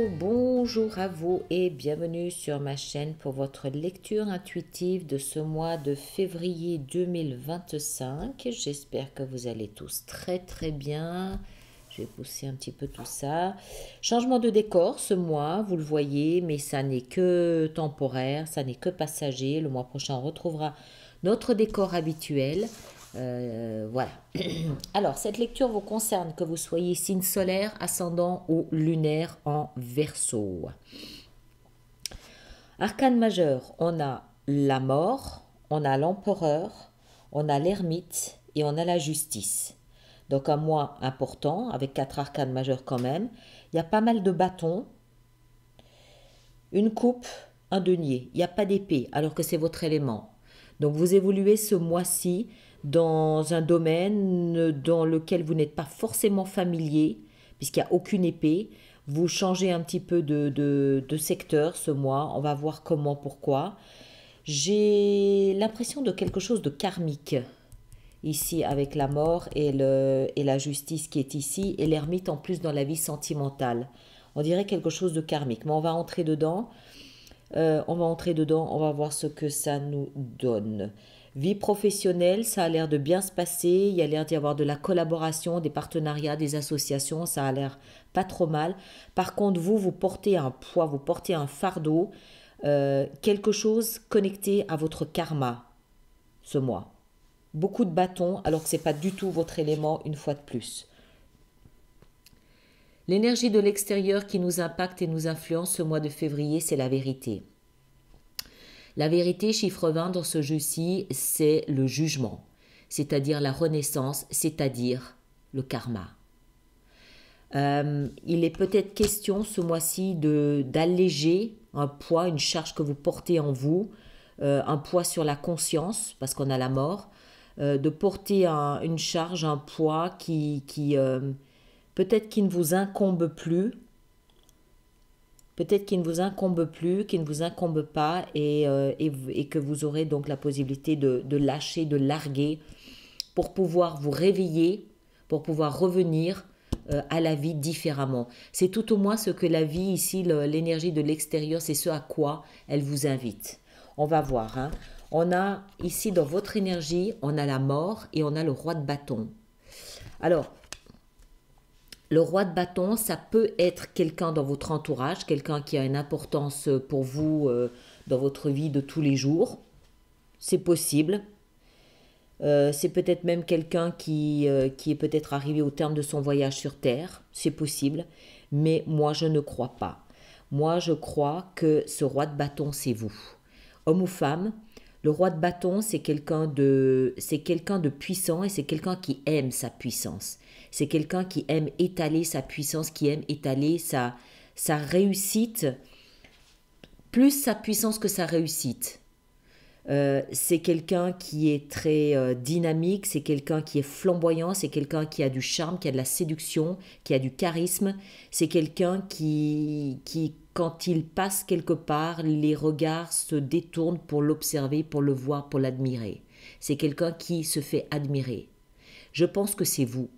bonjour à vous et bienvenue sur ma chaîne pour votre lecture intuitive de ce mois de février 2025. J'espère que vous allez tous très bien. Je vais pousser un petit peu tout ça. Changement de décor ce mois, vous le voyez, mais ça n'est que temporaire, ça n'est que passager. Le mois prochain, on retrouvera notre décor habituel. Voilà. Alors, cette lecture vous concerne que vous soyez signe solaire, ascendant ou lunaire en Verseau. Arcane majeur, on a la mort, on a l'empereur, on a l'ermite et on a la justice. Donc un mois important, avec 4 arcanes majeurs quand même. Il y a pas mal de bâtons, une coupe, un denier. Il n'y a pas d'épée, alors que c'est votre élément. Donc vous évoluez ce mois-ci dans un domaine dans lequel vous n'êtes pas forcément familier, puisqu'il n'y a aucune épée. Vous changez un petit peu de secteur ce mois. On va voir comment, pourquoi. J'ai l'impression de quelque chose de karmique ici avec la mort et la justice qui est ici, et l'ermite en plus dans la vie sentimentale. On dirait quelque chose de karmique, mais on va entrer dedans. On va voir ce que ça nous donne. Vie professionnelle, ça a l'air de bien se passer, il y a l'air d'y avoir de la collaboration, des partenariats, des associations, ça a l'air pas trop mal. Par contre, vous portez un poids, vous portez un fardeau, quelque chose connecté à votre karma ce mois. Beaucoup de bâtons, alors que ce n'est pas du tout votre élément une fois de plus. L'énergie de l'extérieur qui nous impacte et nous influence ce mois de février, c'est la vérité. La vérité, chiffre 20 dans ce jeu-ci, c'est le jugement, c'est-à-dire la renaissance, c'est-à-dire le karma. Il est peut-être question ce mois-ci d'alléger un poids, une charge que vous portez en vous, un poids sur la conscience, parce qu'on a la mort, de porter une charge, un poids qui peut-être qui ne vous incombe plus, peut-être qui ne vous incombe plus, qui ne vous incombe pas, et que vous aurez donc la possibilité de lâcher, de larguer, pour pouvoir vous réveiller, pour pouvoir revenir à la vie différemment. C'est tout au moins ce que la vie ici, l'énergie de l'extérieur, c'est ce à quoi elle vous invite. On va voir, hein. On a ici dans votre énergie, on a la mort et on a le roi de bâton. Alors, le roi de bâton, ça peut être quelqu'un dans votre entourage, quelqu'un qui a une importance pour vous dans votre vie de tous les jours. C'est possible. C'est peut-être même quelqu'un qui est peut-être arrivé au terme de son voyage sur Terre. C'est possible. Mais moi, je ne crois pas. Moi, je crois que ce roi de bâton, c'est vous. Homme ou femme, le roi de bâton, c'est quelqu'un de puissant et c'est quelqu'un qui aime sa puissance. C'est quelqu'un qui aime étaler sa puissance, qui aime étaler sa réussite, plus sa puissance que sa réussite. C'est quelqu'un qui est très dynamique, c'est quelqu'un qui est flamboyant, c'est quelqu'un qui a du charme, qui a de la séduction, qui a du charisme. C'est quelqu'un qui, quand il passe quelque part, les regards se détournent pour l'observer, pour le voir, pour l'admirer. C'est quelqu'un qui se fait admirer. Je pense que c'est vous,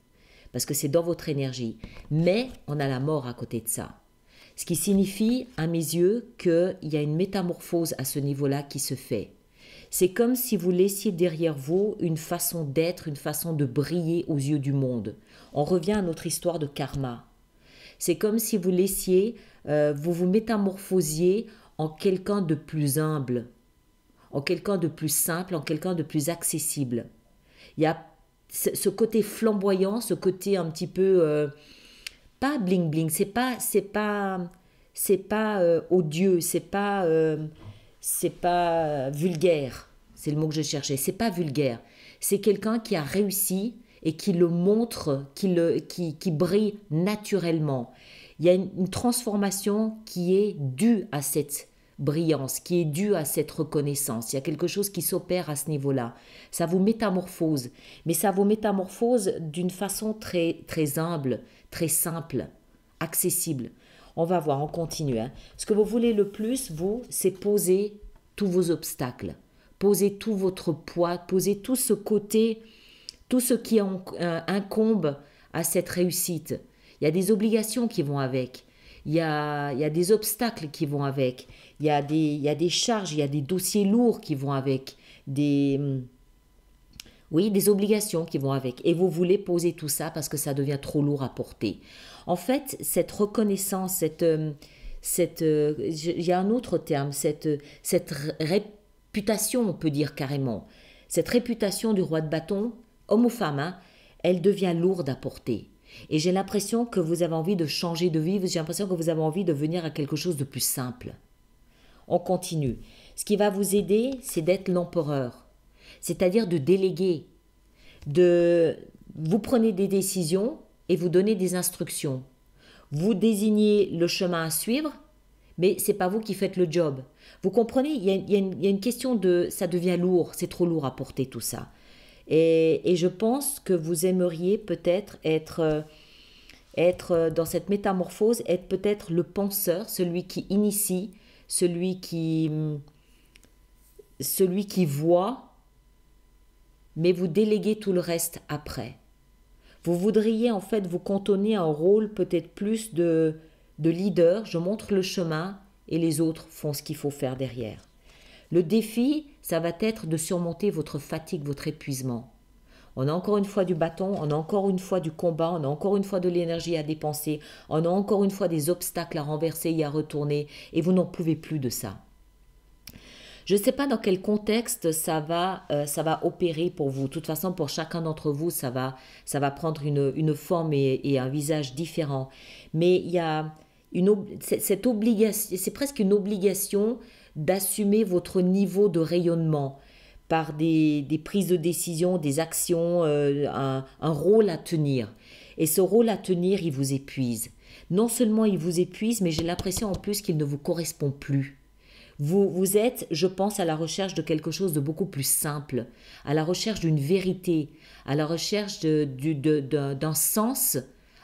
parce que c'est dans votre énergie. Mais on a la mort à côté de ça. Ce qui signifie, à mes yeux, qu'il y a une métamorphose à ce niveau-là qui se fait. C'est comme si vous laissiez derrière vous une façon d'être, une façon de briller aux yeux du monde. On revient à notre histoire de karma. C'est comme si vous laissiez, vous vous métamorphosiez en quelqu'un de plus humble, en quelqu'un de plus simple, en quelqu'un de plus accessible. Il y a ce côté flamboyant, ce côté un petit peu pas bling bling, c'est pas odieux, c'est pas vulgaire, c'est le mot que je cherchais, c'est pas vulgaire. C'est quelqu'un qui a réussi et qui le montre, qui brille naturellement. Il y a une transformation qui est due à cette brillance, qui est due à cette reconnaissance. Il y a quelque chose qui s'opère à ce niveau-là. Ça vous métamorphose, mais ça vous métamorphose d'une façon très, très humble, très simple, accessible. On va voir, on continue, hein. Ce que vous voulez le plus, vous, c'est poser tous vos obstacles, poser tout votre poids, poser tout ce côté, tout ce qui incombe à cette réussite. Il y a des obligations qui vont avec. il y a des obstacles qui vont avec, il y a des charges, il y a des dossiers lourds qui vont avec, oui, des obligations qui vont avec. Et vous voulez poser tout ça parce que ça devient trop lourd à porter. En fait, cette reconnaissance, il y a un autre terme, cette réputation, on peut dire carrément, cette réputation du roi de bâton, homme ou femme, hein, elle devient lourde à porter. Et j'ai l'impression que vous avez envie de changer de vie, j'ai l'impression que vous avez envie de venir à quelque chose de plus simple. On continue. Ce qui va vous aider, c'est d'être l'empereur, c'est-à-dire de déléguer, vous prenez des décisions et vous donnez des instructions. Vous désignez le chemin à suivre, mais c'est pas vous qui faites le job. Vous comprenez, il y a une question de, ça devient lourd, c'est trop lourd à porter tout ça. Et je pense que vous aimeriez peut-être être dans cette métamorphose, être peut-être le penseur, celui qui initie, celui qui voit, mais vous déléguez tout le reste après. Vous voudriez en fait vous cantonner à un rôle peut-être plus de leader, je montre le chemin et les autres font ce qu'il faut faire derrière. Le défi, ça va être de surmonter votre fatigue, votre épuisement. On a encore une fois du bâton, on a encore une fois du combat, on a encore une fois de l'énergie à dépenser, on a encore une fois des obstacles à renverser et à retourner, et vous n'en pouvez plus de ça. Je ne sais pas dans quel contexte ça va opérer pour vous. De toute façon, pour chacun d'entre vous, ça va prendre une forme et un visage différent. Mais il y a cette obligation, c'est presque une obligation d'assumer votre niveau de rayonnement par des prises de décision, des actions, un rôle à tenir. Et ce rôle à tenir, il vous épuise. Non seulement il vous épuise, mais j'ai l'impression en plus qu'il ne vous correspond plus. Vous êtes, je pense, à la recherche de quelque chose de beaucoup plus simple, à la recherche d'une vérité, à la recherche d'un sens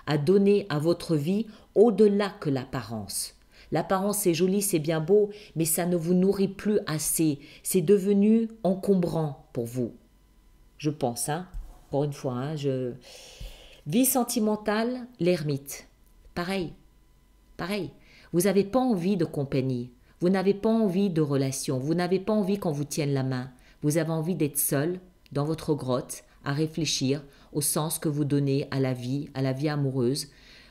à donner à votre vie au-delà que l'apparence. L'apparence, c'est joli, c'est bien beau, mais ça ne vous nourrit plus assez. C'est devenu encombrant pour vous. Je pense, hein. Encore une fois, hein, Vie sentimentale, l'ermite. Pareil. Vous n'avez pas envie de compagnie. Vous n'avez pas envie de relation. Vous n'avez pas envie qu'on vous tienne la main. Vous avez envie d'être seul dans votre grotte à réfléchir au sens que vous donnez à la vie amoureuse.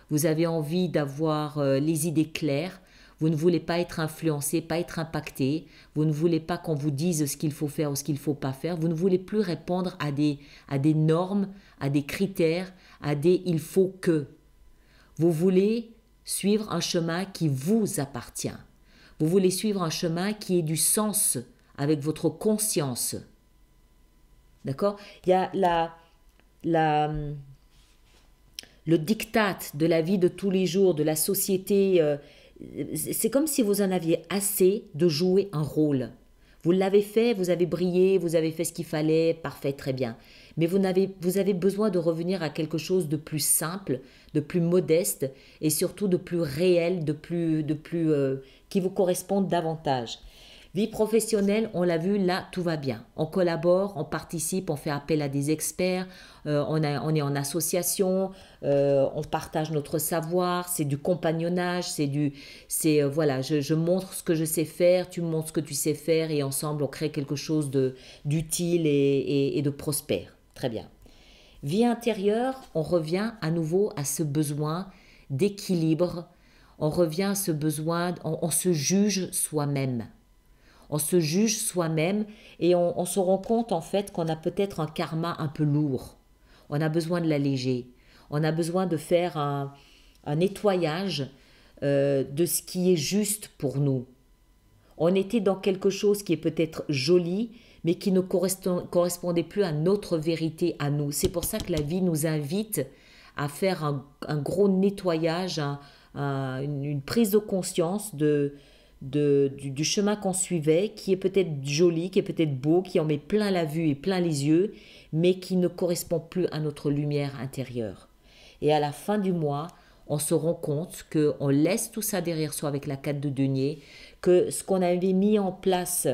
Vous avez envie d'avoir les idées claires. Vous ne voulez pas être influencé, pas être impacté. Vous ne voulez pas qu'on vous dise ce qu'il faut faire ou ce qu'il ne faut pas faire. Vous ne voulez plus répondre à des normes, à des critères, à des « il faut que ». Vous voulez suivre un chemin qui vous appartient. Vous voulez suivre un chemin qui ait du sens avec votre conscience. D'accord? Il y a le diktat de la vie de tous les jours, de la société. C'est comme si vous en aviez assez de jouer un rôle. Vous l'avez fait, vous avez brillé, vous avez fait ce qu'il fallait, parfait, très bien. Mais vous avez besoin de revenir à quelque chose de plus simple, de plus modeste et surtout de plus réel, qui vous corresponde davantage. Vie professionnelle, on l'a vu, là, tout va bien. On collabore, on participe, on fait appel à des experts, on est en association, on partage notre savoir, c'est du compagnonnage, voilà, je montre ce que je sais faire, tu me montres ce que tu sais faire et ensemble, on crée quelque chose d'utile et de prospère. Très bien. Vie intérieure, on revient à nouveau à ce besoin d'équilibre, on revient à ce besoin, on se juge soi-même. On se juge soi-même et on se rend compte en fait qu'on a peut-être un karma un peu lourd. On a besoin de l'alléger. On a besoin de faire un nettoyage de ce qui est juste pour nous. On était dans quelque chose qui est peut-être joli, mais qui ne correspondait plus à notre vérité à nous. C'est pour ça que la vie nous invite à faire un gros nettoyage, une prise de conscience du chemin qu'on suivait, qui est peut-être joli, qui est peut-être beau, qui en met plein la vue et plein les yeux, mais qui ne correspond plus à notre lumière intérieure. Et à la fin du mois, on se rend compte qu'on laisse tout ça derrière soi avec la 4 de denier, que ce qu'on avait mis en place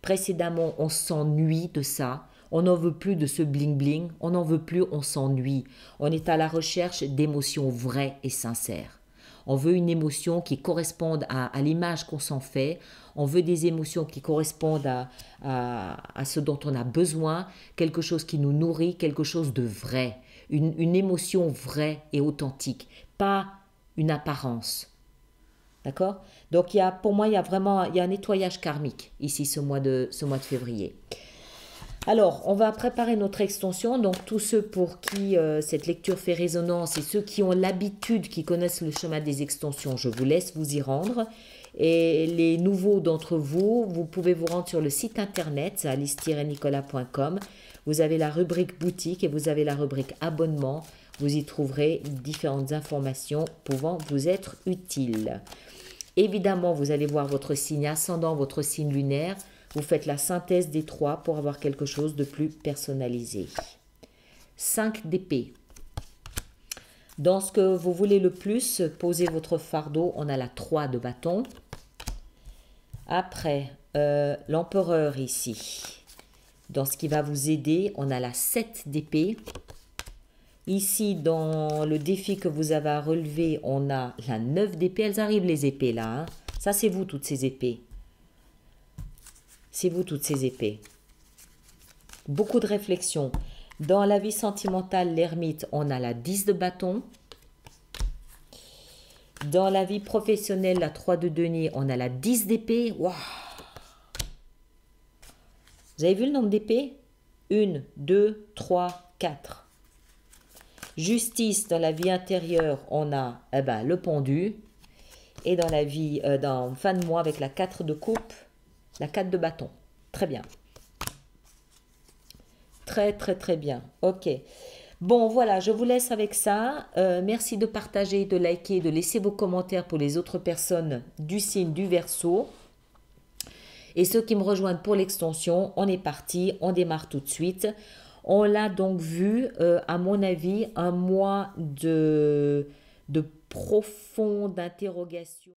précédemment, on s'ennuie de ça. On n'en veut plus de ce bling-bling, on n'en veut plus, on s'ennuie. On est à la recherche d'émotions vraies et sincères. On veut une émotion qui corresponde à l'image qu'on s'en fait. On veut des émotions qui correspondent à ce dont on a besoin, quelque chose qui nous nourrit, quelque chose de vrai, une émotion vraie et authentique, pas une apparence. D'accord? Donc pour moi, il y a vraiment un nettoyage karmique ici ce mois de février. Alors, on va préparer notre extension. Donc, tous ceux pour qui cette lecture fait résonance et ceux qui ont l'habitude, qui connaissent le chemin des extensions, je vous laisse vous y rendre. Et les nouveaux d'entre vous, vous pouvez vous rendre sur le site internet, alice-nicolas.com. Vous avez la rubrique boutique et vous avez la rubrique abonnement. Vous y trouverez différentes informations pouvant vous être utiles. Évidemment, vous allez voir votre signe ascendant, votre signe lunaire. Vous faites la synthèse des trois pour avoir quelque chose de plus personnalisé. 5 d'épée. Dans ce que vous voulez le plus, posez votre fardeau. On a la 3 de bâton. Après, l'empereur ici. Dans ce qui va vous aider, on a la 7 d'épée. Ici, dans le défi que vous avez à relever, on a la 9 d'épée. Elles arrivent les épées là. Hein. Ça, c'est vous toutes ces épées. C'est vous toutes ces épées. Beaucoup de réflexion. Dans la vie sentimentale, l'ermite, on a la 10 de bâton. Dans la vie professionnelle, la 3 de denier, on a la 10 d'épée. Waouh! Vous avez vu le nombre d'épées? 1, 2, 3, 4. Justice, dans la vie intérieure, on a le pendu. Et dans la vie, dans fin de mois, avec la 4 de coupe, la 4 de bâton. Très bien. Très, très, très bien. Ok. Bon, voilà, je vous laisse avec ça. Merci de partager, de liker, de laisser vos commentaires pour les autres personnes du signe du Verseau. Et ceux qui me rejoignent pour l'extension, on est parti, on démarre tout de suite. On l'a donc vu, à mon avis, un mois de profonde interrogation.